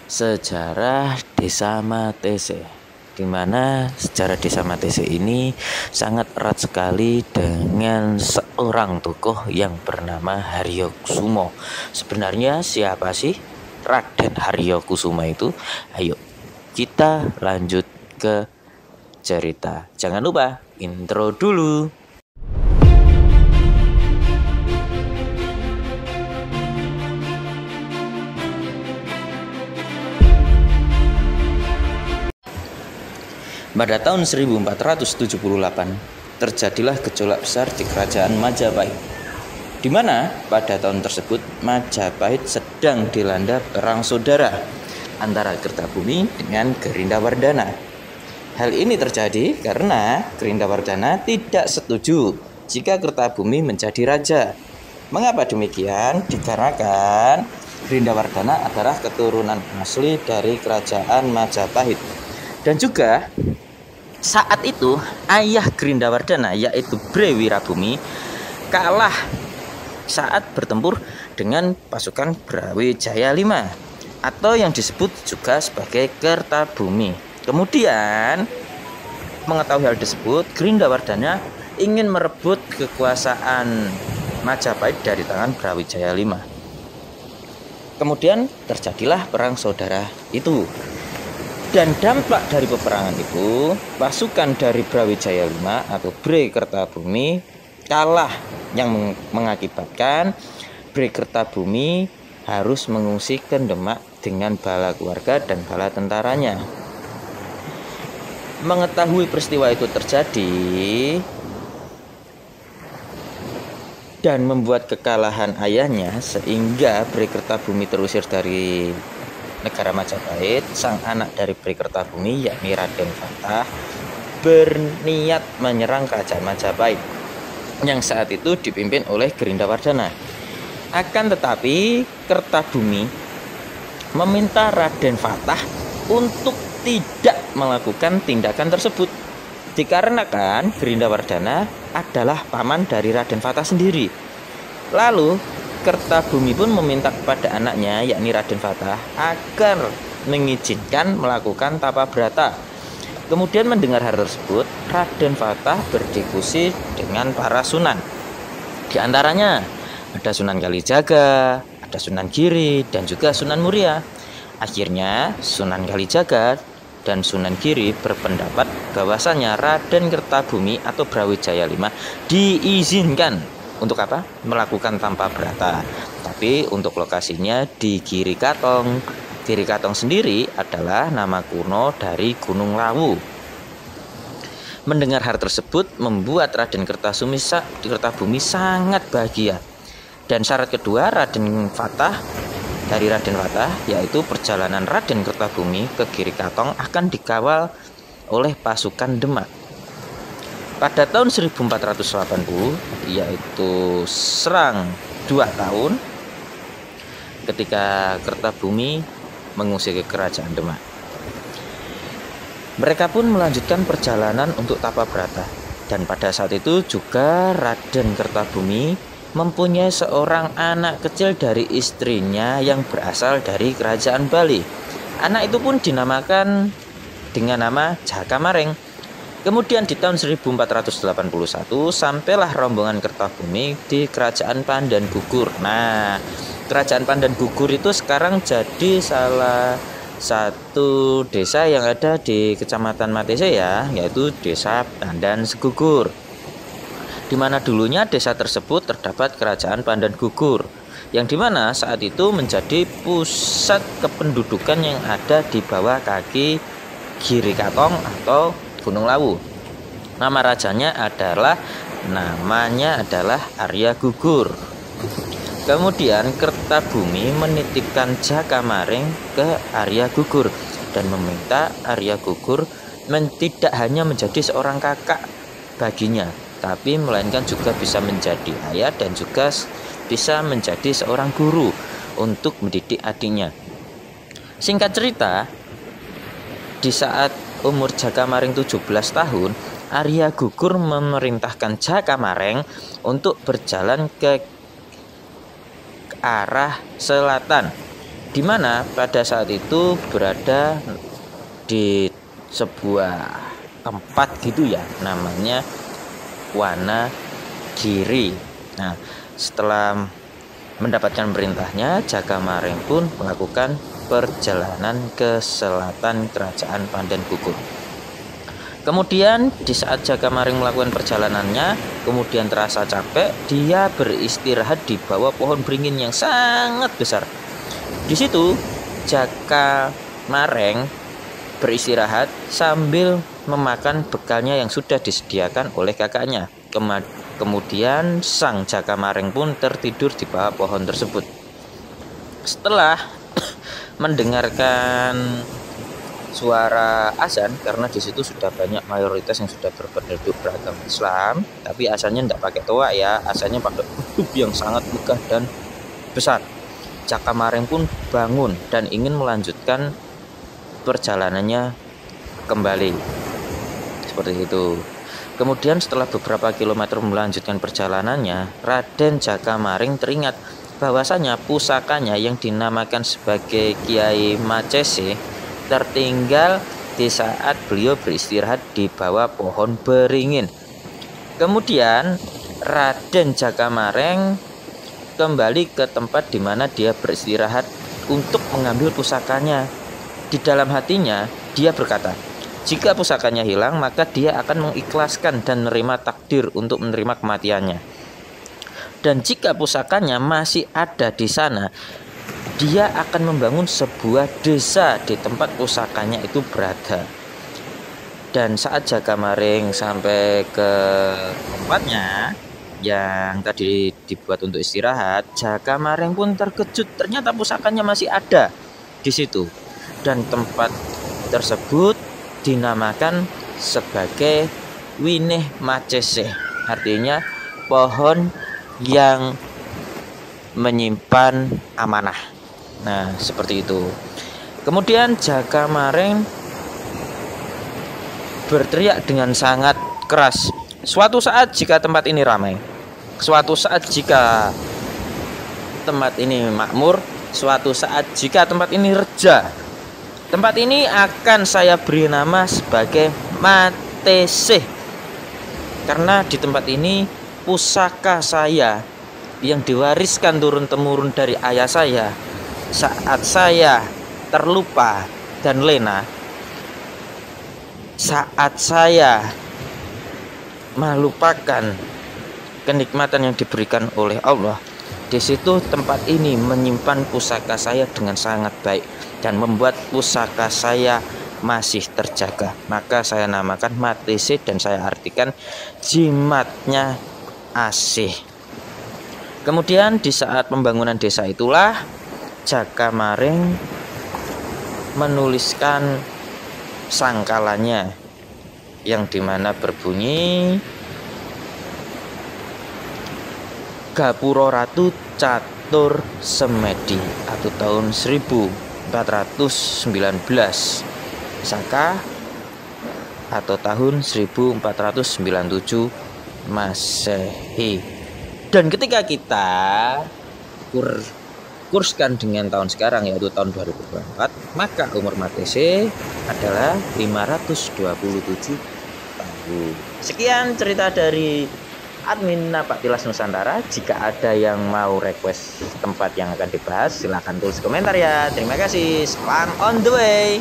Sejarah Desa Matese, di mana sejarah Desa Matese ini sangat erat sekali dengan seorang tokoh yang bernama Haryokusumo. Sebenarnya siapa sih Raden Haryokusumo itu? Ayo kita lanjut ke cerita. Jangan lupa intro dulu. Pada tahun 1478 terjadilah gejolak besar di kerajaan Majapahit, di mana pada tahun tersebut Majapahit sedang dilanda perang saudara antara Kertabumi dengan Gerindawardana. Hal ini terjadi karena Gerindawardana tidak setuju jika Kertabumi menjadi raja. Mengapa demikian? Dikarenakan Gerindawardana adalah keturunan asli dari kerajaan Majapahit. Dan juga saat itu ayah Gerindawardana yaitu Bre Wirabumi kalah saat bertempur dengan pasukan Brawijaya V atau yang disebut juga sebagai Kertabumi. Kemudian mengetahui hal tersebut, Gerindawardana ingin merebut kekuasaan Majapahit dari tangan Brawijaya V. Kemudian terjadilah perang saudara itu. Dan dampak dari peperangan itu, pasukan dari Brawijaya V atau Bre Kertabumi kalah, yang mengakibatkan Bre Kertabumi harus mengungsi ke Demak dengan bala keluarga dan bala tentaranya. Mengetahui peristiwa itu terjadi dan membuat kekalahan ayahnya, sehingga Bre Kertabumi terusir dari negara Majapahit. Sang anak dari Bre Kertabumi yakni Raden Fatah berniat menyerang kerajaan Majapahit yang saat itu dipimpin oleh Gerindawardana. Akan tetapi Kertabumi meminta Raden Fatah untuk tidak melakukan tindakan tersebut, dikarenakan Gerindawardana adalah paman dari Raden Fatah sendiri. Lalu Kertabumi pun meminta kepada anaknya yakni Raden Fatah agar mengizinkan melakukan tapa brata. Kemudian mendengar hal tersebut, Raden Fatah berdiskusi dengan para sunan. Di antaranya ada Sunan Kalijaga, ada Sunan Giri, dan juga Sunan Muria. Akhirnya Sunan Kalijaga dan Sunan Giri berpendapat bahwasanya Raden Kertabumi atau Brawijaya V diizinkan untuk apa? Melakukan tanpa brata. Tapi untuk lokasinya di Giri Katong. Giri Katong sendiri adalah nama kuno dari Gunung Lawu. Mendengar hal tersebut membuat Raden Kertabumi sangat bahagia. Dan syarat kedua Raden Fatah yaitu perjalanan Raden Kertabumi ke Giri Katong akan dikawal oleh pasukan Demak. Pada tahun 1480, yaitu serang 2 tahun, ketika Kertabumi mengungsi ke kerajaan Demak, mereka pun melanjutkan perjalanan untuk tapa brata. Dan pada saat itu juga Raden Kertabumi mempunyai seorang anak kecil dari istrinya yang berasal dari kerajaan Bali. Anak itu pun dinamakan dengan nama Jakamareng. Kemudian di tahun 1481 sampailah rombongan Kertabumi di Kerajaan Pandan Gugur. Nah, Kerajaan Pandan Gugur itu sekarang jadi salah satu desa yang ada di Kecamatan Matese ya, yaitu Desa Pandan Segugur. Di mana dulunya desa tersebut terdapat Kerajaan Pandan Gugur, yang dimana saat itu menjadi pusat kependudukan yang ada di bawah kaki Giri Katong atau Gunung Lawu. Nama rajanya namanya adalah Arya Gugur. Kemudian Kertabumi menitipkan Jakamareng ke Arya Gugur dan meminta Arya Gugur tidak hanya menjadi seorang kakak baginya, tapi melainkan juga bisa menjadi ayah dan juga bisa menjadi seorang guru untuk mendidik adiknya. Singkat cerita, di saat umur Jakamareng 17 tahun, Arya Gugur memerintahkan Jakamareng untuk berjalan ke arah selatan di mana pada saat itu berada di sebuah tempat gitu ya, namanya Wanagiri. Nah, setelah mendapatkan perintahnya, Jagamaring pun melakukan perjalanan ke selatan kerajaan Pandan Gugur. Kemudian di saat Jagamaring melakukan perjalanannya, kemudian terasa capek, dia beristirahat di bawah pohon beringin yang sangat besar. Di situ Jagamaring beristirahat sambil memakan bekalnya yang sudah disediakan oleh kakaknya. Kemudian sang Jagamaring pun tertidur di bawah pohon tersebut. Setelah mendengarkan suara azan, karena di situ sudah banyak mayoritas yang sudah berpenduduk beragama Islam, tapi azannya tidak pakai toa ya, azannya pakai huruf yang sangat megah dan besar. Jagamaring pun bangun dan ingin melanjutkan perjalanannya kembali. Seperti itu. Kemudian setelah beberapa kilometer melanjutkan perjalanannya, Raden Jagamaring teringat bahwasanya pusakanya yang dinamakan sebagai Kiai Macese tertinggal di saat beliau beristirahat di bawah pohon beringin. Kemudian Raden Jagamaring kembali ke tempat di mana dia beristirahat untuk mengambil pusakanya. Di dalam hatinya dia berkata, jika pusakanya hilang, maka dia akan mengikhlaskan dan menerima takdir untuk menerima kematiannya. Dan jika pusakanya masih ada di sana, dia akan membangun sebuah desa di tempat pusakanya itu berada. Dan saat Jagamaring sampai ke tempatnya yang tadi dibuat untuk istirahat, Jagamaring pun terkejut, ternyata pusakanya masih ada di situ. Dan tempat tersebut dinamakan sebagai Winih Macese, artinya pohon yang menyimpan amanah. Nah, seperti itu. Kemudian Jagamaring berteriak dengan sangat keras, suatu saat jika tempat ini ramai, suatu saat jika tempat ini makmur, suatu saat jika tempat ini reja, tempat ini akan saya beri nama sebagai Matese. Karena di tempat ini pusaka saya yang diwariskan turun-temurun dari ayah saya saat saya terlupa dan lena, saat saya melupakan kenikmatan yang diberikan oleh Allah. Di situ tempat ini menyimpan pusaka saya dengan sangat baik dan membuat pusaka saya masih terjaga. Maka saya namakan Matese dan saya artikan jimatnya asih. Kemudian di saat pembangunan desa itulah Jagamaring menuliskan sangkalannya yang dimana berbunyi Gapura Ratu Catur Semedi atau tahun 1419 Saka atau tahun 1497 Masehi. Dan ketika kita kurskan dengan tahun sekarang yaitu tahun 2024, maka umur Matese adalah 527 tahun. Sekian cerita dari admin Napak Tilas Nusantara. Jika ada yang mau request tempat yang akan dibahas, silahkan tulis komentar ya. Terima kasih. Salam on the way.